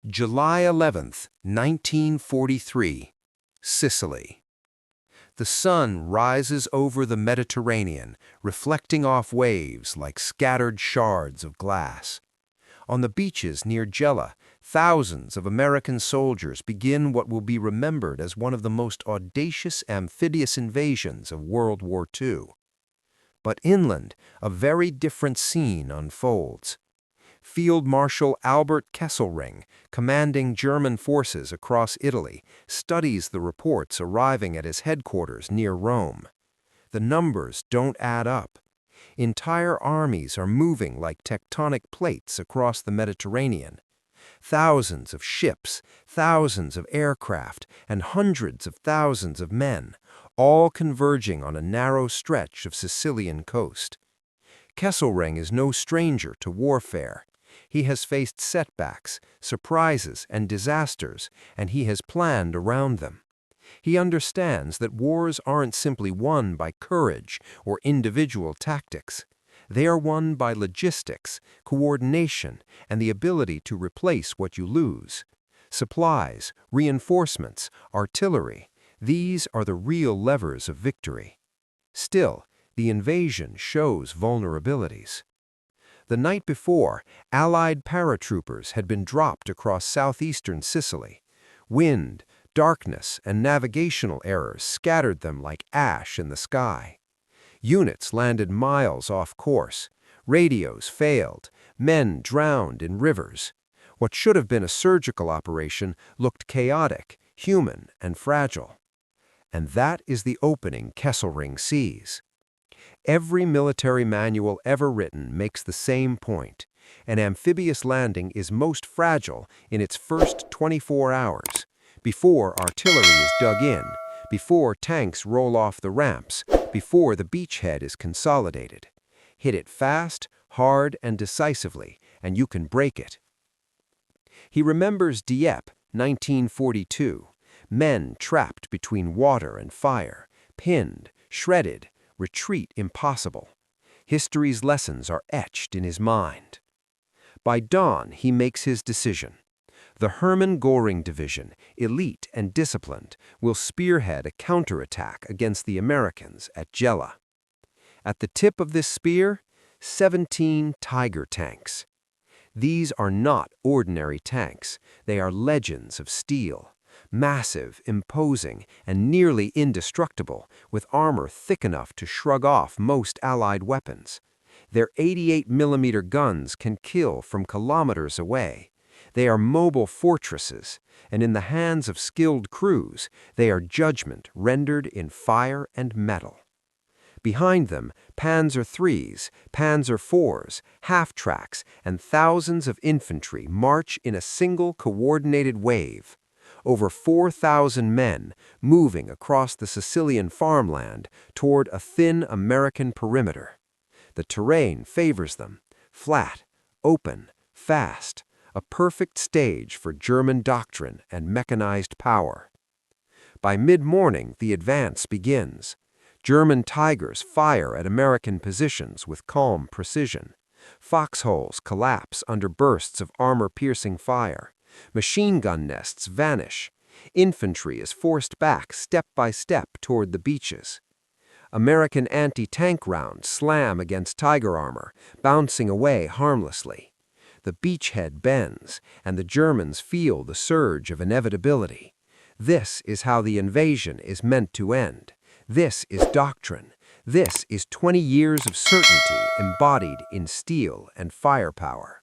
July 11th, 1943, Sicily. The sun rises over the Mediterranean, reflecting off waves like scattered shards of glass. On the beaches near Gela, thousands of American soldiers begin what will be remembered as one of the most audacious amphibious invasions of World War II. But inland, a very different scene unfolds. Field-Marshal Albert Kesselring, commanding German forces across Italy, studies the reports arriving at his headquarters near Rome. The numbers don't add up. Entire armies are moving like tectonic plates across the Mediterranean. Thousands of ships, thousands of aircraft, and hundreds of thousands of men, all converging on a narrow stretch of Sicilian coast. Kesselring is no stranger to warfare. He has faced setbacks, surprises, and disasters, and he has planned around them. He understands that wars aren't simply won by courage or individual tactics. They are won by logistics, coordination, and the ability to replace what you lose. Supplies, reinforcements, artillery, these are the real levers of victory. Still, the invasion shows vulnerabilities. The night before, Allied paratroopers had been dropped across southeastern Sicily. Wind, darkness, and navigational errors scattered them like ash in the sky. Units landed miles off course. Radios failed. Men drowned in rivers. What should have been a surgical operation looked chaotic, human, and fragile. And that is the opening Kesselring sees. Every military manual ever written makes the same point. An amphibious landing is most fragile in its first 24 hours, before artillery is dug in, before tanks roll off the ramps, before the beachhead is consolidated. Hit it fast, hard, and decisively, and you can break it. He remembers Dieppe, 1942, men trapped between water and fire, pinned, shredded, retreat impossible. History's lessons are etched in his mind. By dawn, he makes his decision. The Hermann Göring Division, elite and disciplined, will spearhead a counterattack against the Americans at Gela. At the tip of this spear, 17 Tiger tanks. These are not ordinary tanks. They are legends of steel. Massive, imposing, and nearly indestructible, with armor thick enough to shrug off most Allied weapons. Their 88mm guns can kill from kilometers away. They are mobile fortresses, and in the hands of skilled crews, they are judgment rendered in fire and metal. Behind them, Panzer IIIs, Panzer IVs, half-tracks, and thousands of infantry march in a single coordinated wave. Over 4,000 men moving across the Sicilian farmland toward a thin American perimeter. The terrain favors them, flat, open, fast, a perfect stage for German doctrine and mechanized power. By mid-morning, the advance begins. German Tigers fire at American positions with calm precision. Foxholes collapse under bursts of armor-piercing fire. Machine gun nests vanish. Infantry is forced back step by step toward the beaches. American anti-tank rounds slam against Tiger armor, bouncing away harmlessly. The beachhead bends, and the Germans feel the surge of inevitability. This is how the invasion is meant to end. This is doctrine. This is 20 years of certainty embodied in steel and firepower.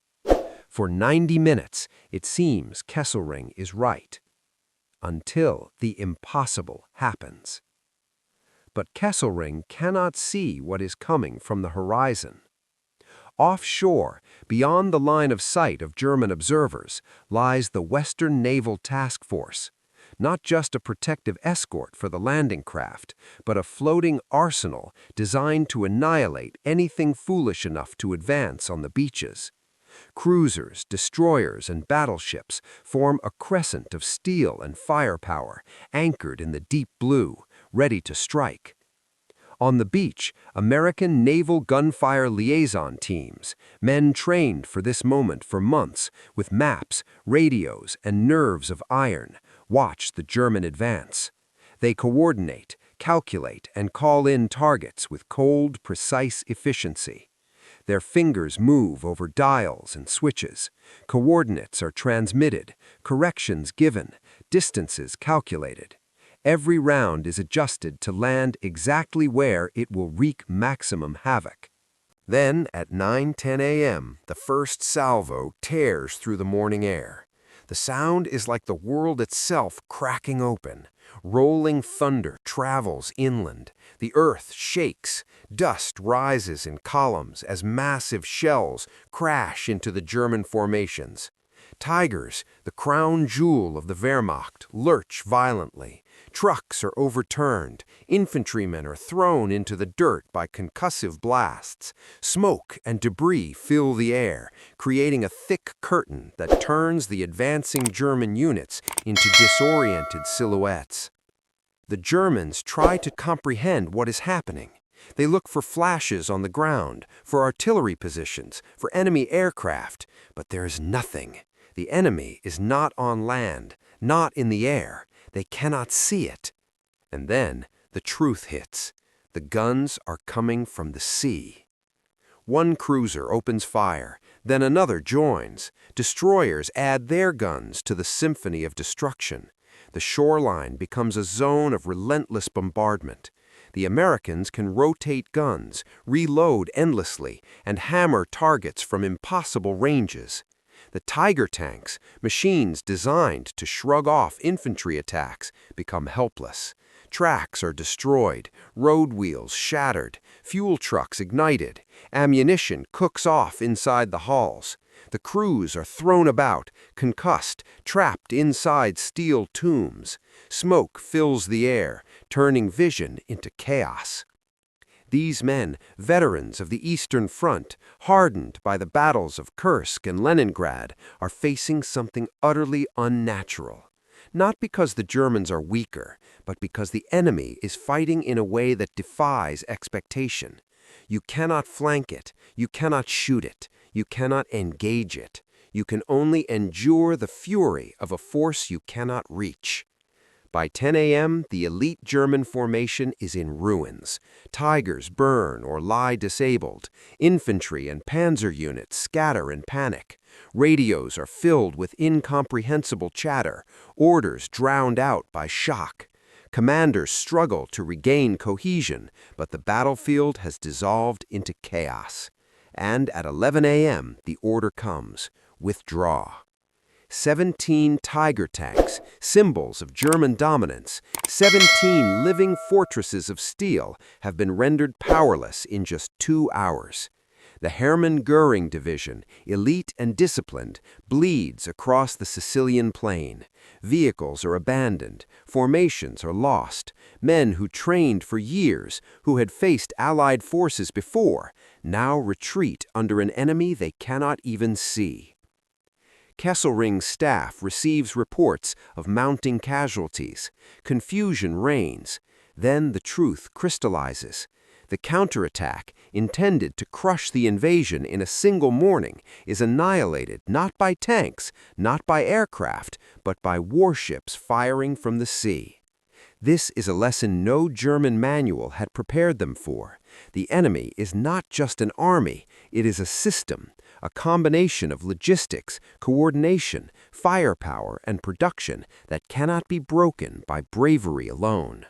For 90 minutes, it seems Kesselring is right. Until the impossible happens. But Kesselring cannot see what is coming from the horizon. Offshore, beyond the line of sight of German observers, lies the Western Naval Task Force. Not just a protective escort for the landing craft, but a floating arsenal designed to annihilate anything foolish enough to advance on the beaches. Cruisers, destroyers, and battleships form a crescent of steel and firepower, anchored in the deep blue, ready to strike. On the beach, American naval gunfire liaison teams, men trained for this moment for months, with maps, radios, and nerves of iron, watch the German advance. They coordinate, calculate, and call in targets with cold, precise efficiency. Their fingers move over dials and switches. Coordinates are transmitted, corrections given, distances calculated. Every round is adjusted to land exactly where it will wreak maximum havoc. Then, at 9:10 a.m., the first salvo tears through the morning air. The sound is like the world itself cracking open. Rolling thunder travels inland. The earth shakes. Dust rises in columns as massive shells crash into the German formations. Tigers, the crown jewel of the Wehrmacht, lurch violently. Trucks are overturned. Infantrymen are thrown into the dirt by concussive blasts. Smoke and debris fill the air, creating a thick curtain that turns the advancing German units into disoriented silhouettes. The Germans try to comprehend what is happening. They look for flashes on the ground, for artillery positions, for enemy aircraft, but there is nothing. The enemy is not on land, not in the air. They cannot see it. And then the truth hits. The guns are coming from the sea. One cruiser opens fire, then another joins. Destroyers add their guns to the symphony of destruction. The shoreline becomes a zone of relentless bombardment. The Americans can rotate guns, reload endlessly, and hammer targets from impossible ranges. The Tiger tanks, machines designed to shrug off infantry attacks, become helpless. Tracks are destroyed, road wheels shattered, fuel trucks ignited, ammunition cooks off inside the hulls. The crews are thrown about, concussed, trapped inside steel tombs. Smoke fills the air, turning vision into chaos. These men, veterans of the Eastern Front, hardened by the battles of Kursk and Leningrad, are facing something utterly unnatural. Not because the Germans are weaker, but because the enemy is fighting in a way that defies expectation. You cannot flank it, you cannot shoot it, you cannot engage it. You can only endure the fury of a force you cannot reach. By 10 a.m., the elite German formation is in ruins. Tigers burn or lie disabled. Infantry and Panzer units scatter in panic. Radios are filled with incomprehensible chatter, orders drowned out by shock. Commanders struggle to regain cohesion, but the battlefield has dissolved into chaos. And at 11 a.m., the order comes: withdraw. 17 Tiger tanks, symbols of German dominance, 17 living fortresses of steel, have been rendered powerless in just 2 hours. The Hermann Göring Division, elite and disciplined, bleeds across the Sicilian plain. Vehicles are abandoned, formations are lost. Men who trained for years, who had faced Allied forces before, now retreat under an enemy they cannot even see. Kesselring's staff receives reports of mounting casualties. Confusion reigns. Then the truth crystallizes. The counterattack, intended to crush the invasion in a single morning, is annihilated not by tanks, not by aircraft, but by warships firing from the sea. This is a lesson no German manual had prepared them for. The enemy is not just an army, it is a system, a combination of logistics, coordination, firepower, and production that cannot be broken by bravery alone.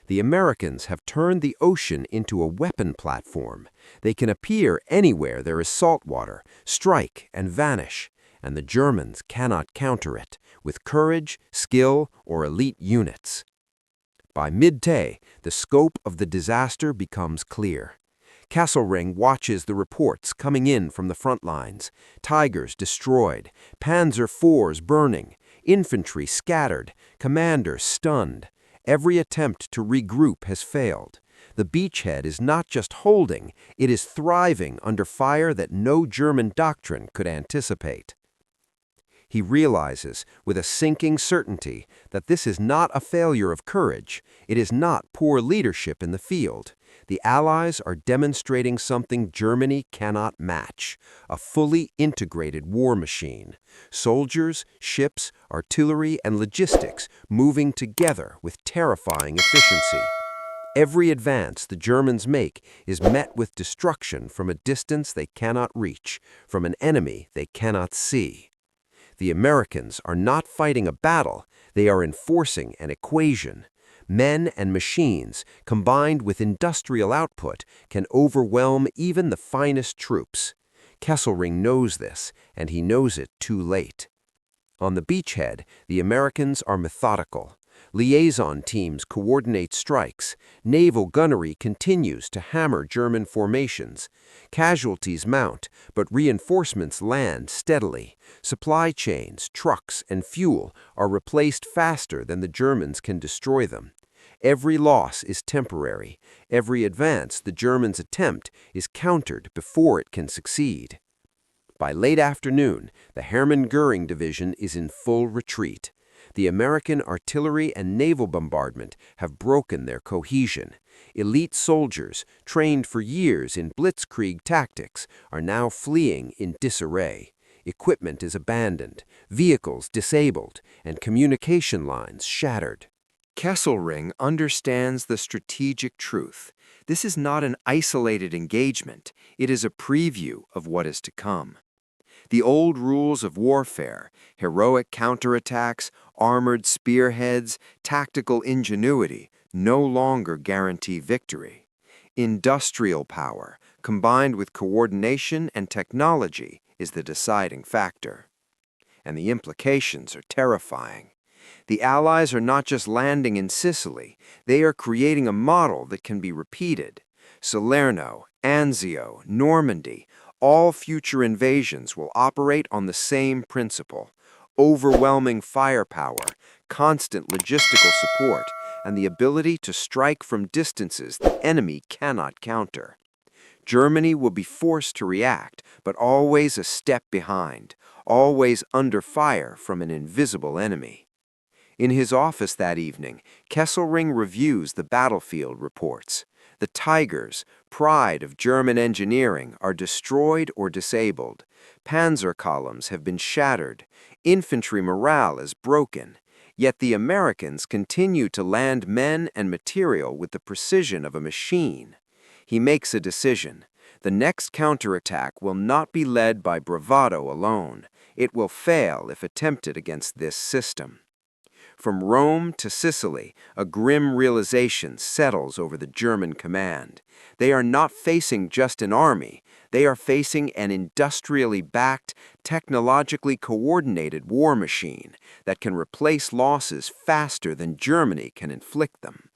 The Americans have turned the ocean into a weapon platform. They can appear anywhere there is salt water, strike and vanish, and the Germans cannot counter it with courage, skill, or elite units. By midday, the scope of the disaster becomes clear. Kesselring watches the reports coming in from the front lines. Tigers destroyed, Panzer IVs burning, infantry scattered, commanders stunned. Every attempt to regroup has failed. The beachhead is not just holding, it is thriving under fire that no German doctrine could anticipate. He realizes, with a sinking certainty, that this is not a failure of courage. It is not poor leadership in the field. The Allies are demonstrating something Germany cannot match: a fully integrated war machine. Soldiers, ships, artillery, and logistics moving together with terrifying efficiency. Every advance the Germans make is met with destruction from a distance they cannot reach, from an enemy they cannot see. The Americans are not fighting a battle, they are enforcing an equation. Men and machines, combined with industrial output, can overwhelm even the finest troops. Kesselring knows this, and he knows it too late. On the beachhead, the Americans are methodical. Liaison teams coordinate strikes. Naval gunnery continues to hammer German formations. Casualties mount, but reinforcements land steadily. Supply chains, trucks, and fuel are replaced faster than the Germans can destroy them. Every loss is temporary. Every advance the Germans attempt is countered before it can succeed. By late afternoon, the Hermann Göring Division is in full retreat. The American artillery and naval bombardment have broken their cohesion. Elite soldiers, trained for years in blitzkrieg tactics, are now fleeing in disarray. Equipment is abandoned, vehicles disabled, and communication lines shattered. Kesselring understands the strategic truth. This is not an isolated engagement. It is a preview of what is to come. The old rules of warfare, heroic counterattacks, armored spearheads, tactical ingenuity, no longer guarantee victory. Industrial power, combined with coordination and technology, is the deciding factor. And the implications are terrifying. The Allies are not just landing in Sicily, they are creating a model that can be repeated. Salerno, Anzio, Normandy, all future invasions will operate on the same principle: overwhelming firepower, constant logistical support, and the ability to strike from distances the enemy cannot counter. Germany will be forced to react, but always a step behind, always under fire from an invisible enemy. In his office that evening, Kesselring reviews the battlefield reports. The Tigers, pride of German engineering, are destroyed or disabled. Panzer columns have been shattered. Infantry morale is broken. Yet the Americans continue to land men and material with the precision of a machine. He makes a decision. The next counterattack will not be led by bravado alone. It will fail if attempted against this system. From Rome to Sicily, a grim realization settles over the German command. They are not facing just an army. They are facing an industrially backed, technologically coordinated war machine that can replace losses faster than Germany can inflict them.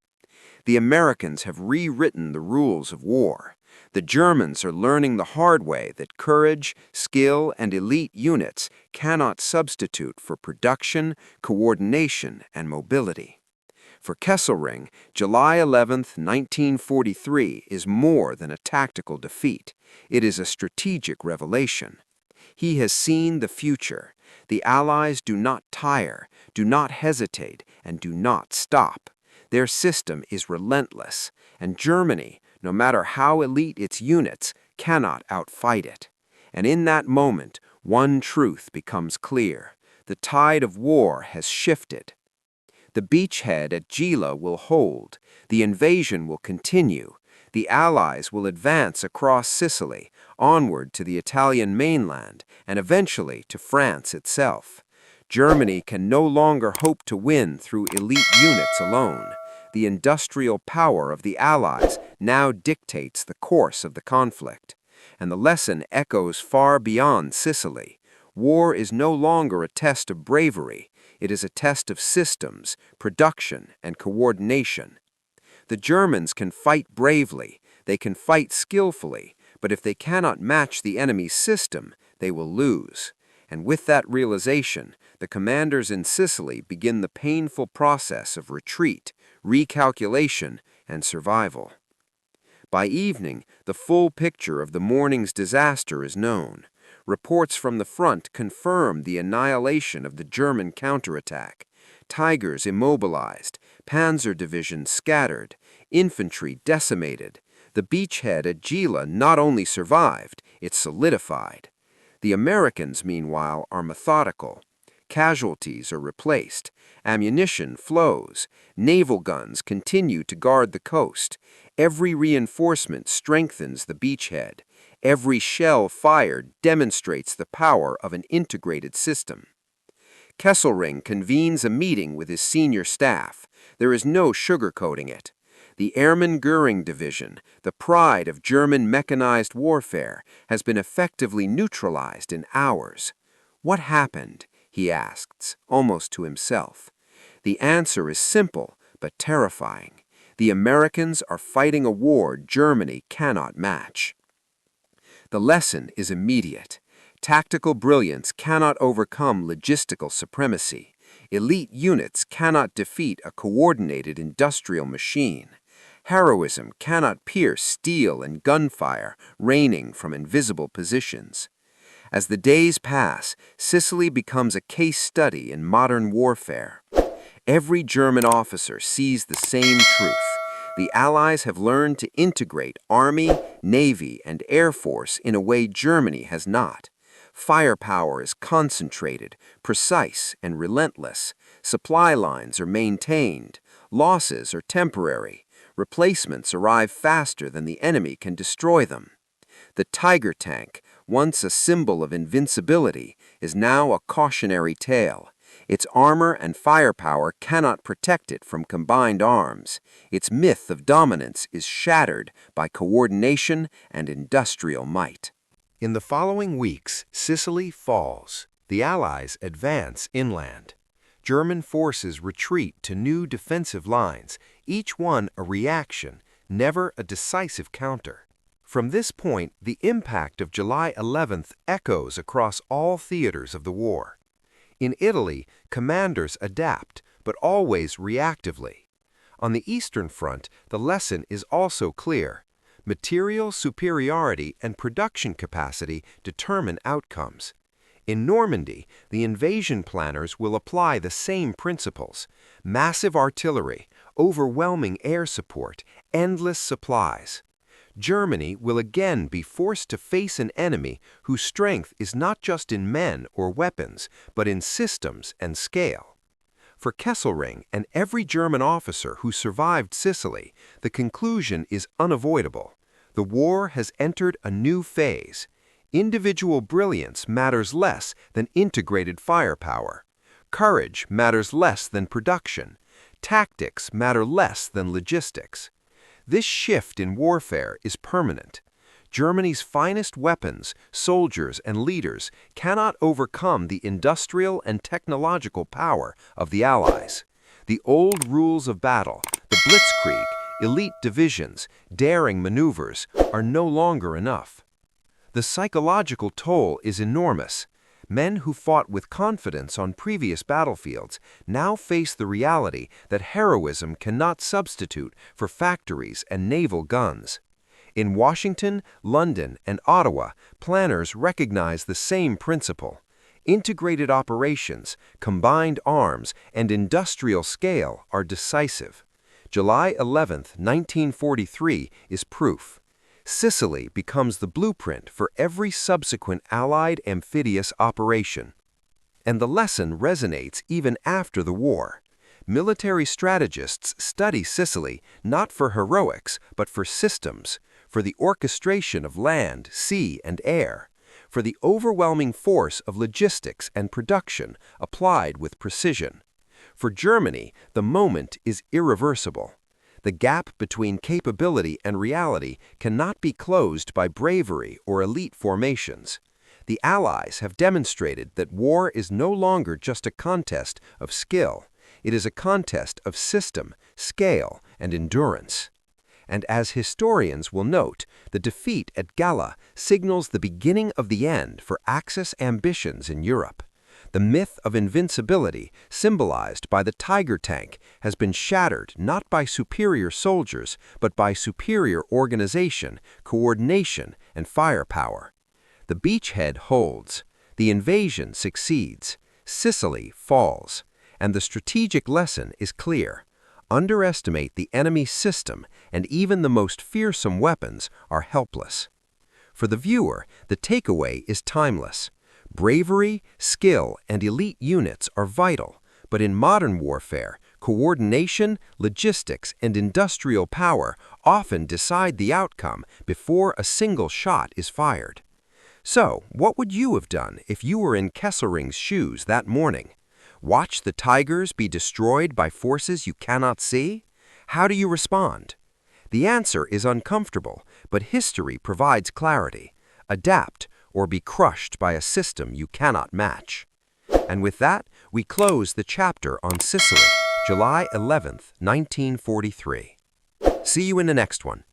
The Americans have rewritten the rules of war. The Germans are learning the hard way that courage, skill, and elite units cannot substitute for production, coordination, and mobility. For Kesselring, July 11, 1943 is more than a tactical defeat. It is a strategic revelation. He has seen the future. The Allies do not tire, do not hesitate, and do not stop. Their system is relentless, and Germany, no matter how elite its units, cannot outfight it. And in that moment, one truth becomes clear: the tide of war has shifted. The beachhead at Gela will hold. The invasion will continue. The Allies will advance across Sicily, onward to the Italian mainland, and eventually to France itself. Germany can no longer hope to win through elite units alone. The industrial power of the Allies now dictates the course of the conflict. And the lesson echoes far beyond Sicily. War is no longer a test of bravery. It is a test of systems, production, and coordination. The Germans can fight bravely, they can fight skillfully, but if they cannot match the enemy's system, they will lose. And with that realization, the commanders in Sicily begin the painful process of retreat, recalculation, and survival. By evening, the full picture of the morning's disaster is known. Reports from the front confirm the annihilation of the German counterattack. Tigers immobilized, Panzer divisions scattered, infantry decimated. The beachhead at Gela not only survived, it solidified. The Americans, meanwhile, are methodical. Casualties are replaced, ammunition flows, naval guns continue to guard the coast. Every reinforcement strengthens the beachhead. Every shell fired demonstrates the power of an integrated system. Kesselring convenes a meeting with his senior staff. There is no sugarcoating it. The Hermann Göring Division, the pride of German mechanized warfare, has been effectively neutralized in hours. What happened? He asks, almost to himself. The answer is simple, but terrifying. The Americans are fighting a war Germany cannot match. The lesson is immediate. Tactical brilliance cannot overcome logistical supremacy. Elite units cannot defeat a coordinated industrial machine. Heroism cannot pierce steel and gunfire raining from invisible positions. As the days pass, Sicily becomes a case study in modern warfare. Every German officer sees the same truth. The Allies have learned to integrate Army, Navy, and Air Force in a way Germany has not. Firepower is concentrated, precise, and relentless. Supply lines are maintained. Losses are temporary. Replacements arrive faster than the enemy can destroy them. The Tiger tank, once a symbol of invincibility, is now a cautionary tale. Its armor and firepower cannot protect it from combined arms. Its myth of dominance is shattered by coordination and industrial might. In the following weeks, Sicily falls. The Allies advance inland. German forces retreat to new defensive lines, each one a reaction, never a decisive counter. From this point, the impact of July 11th echoes across all theaters of the war. In Italy, commanders adapt, but always reactively. On the Eastern Front, the lesson is also clear. Material superiority and production capacity determine outcomes. In Normandy, the invasion planners will apply the same principles: massive artillery, overwhelming air support, endless supplies. Germany will again be forced to face an enemy whose strength is not just in men or weapons, but in systems and scale. For Kesselring and every German officer who survived Sicily, the conclusion is unavoidable. The war has entered a new phase. Individual brilliance matters less than integrated firepower. Courage matters less than production. Tactics matter less than logistics. This shift in warfare is permanent. Germany's finest weapons, soldiers, and leaders cannot overcome the industrial and technological power of the Allies. The old rules of battle, the blitzkrieg, elite divisions, daring maneuvers, are no longer enough. The psychological toll is enormous. Men who fought with confidence on previous battlefields now face the reality that heroism cannot substitute for factories and naval guns. In Washington, London, and Ottawa, planners recognize the same principle. Integrated operations, combined arms, and industrial scale are decisive. July 11, 1943 is proof. Sicily becomes the blueprint for every subsequent Allied amphibious operation. And the lesson resonates even after the war. Military strategists study Sicily not for heroics, but for systems, for the orchestration of land, sea, and air, for the overwhelming force of logistics and production applied with precision. For Germany, the moment is irreversible. The gap between capability and reality cannot be closed by bravery or elite formations. The Allies have demonstrated that war is no longer just a contest of skill. It is a contest of system, scale, and endurance. And as historians will note, the defeat at Gela signals the beginning of the end for Axis ambitions in Europe. The myth of invincibility, symbolized by the Tiger tank, has been shattered not by superior soldiers, but by superior organization, coordination, and firepower. The beachhead holds. The invasion succeeds. Sicily falls. And the strategic lesson is clear. Underestimate the enemy's system, and even the most fearsome weapons are helpless. For the viewer, the takeaway is timeless. Bravery, skill, and elite units are vital, but in modern warfare, coordination, logistics, and industrial power often decide the outcome before a single shot is fired. So, what would you have done if you were in Kesselring's shoes that morning? Watch the Tigers be destroyed by forces you cannot see? How do you respond? The answer is uncomfortable, but history provides clarity. Adapt or be crushed by a system you cannot match. And with that, we close the chapter on Sicily, July 11th, 1943. See you in the next one.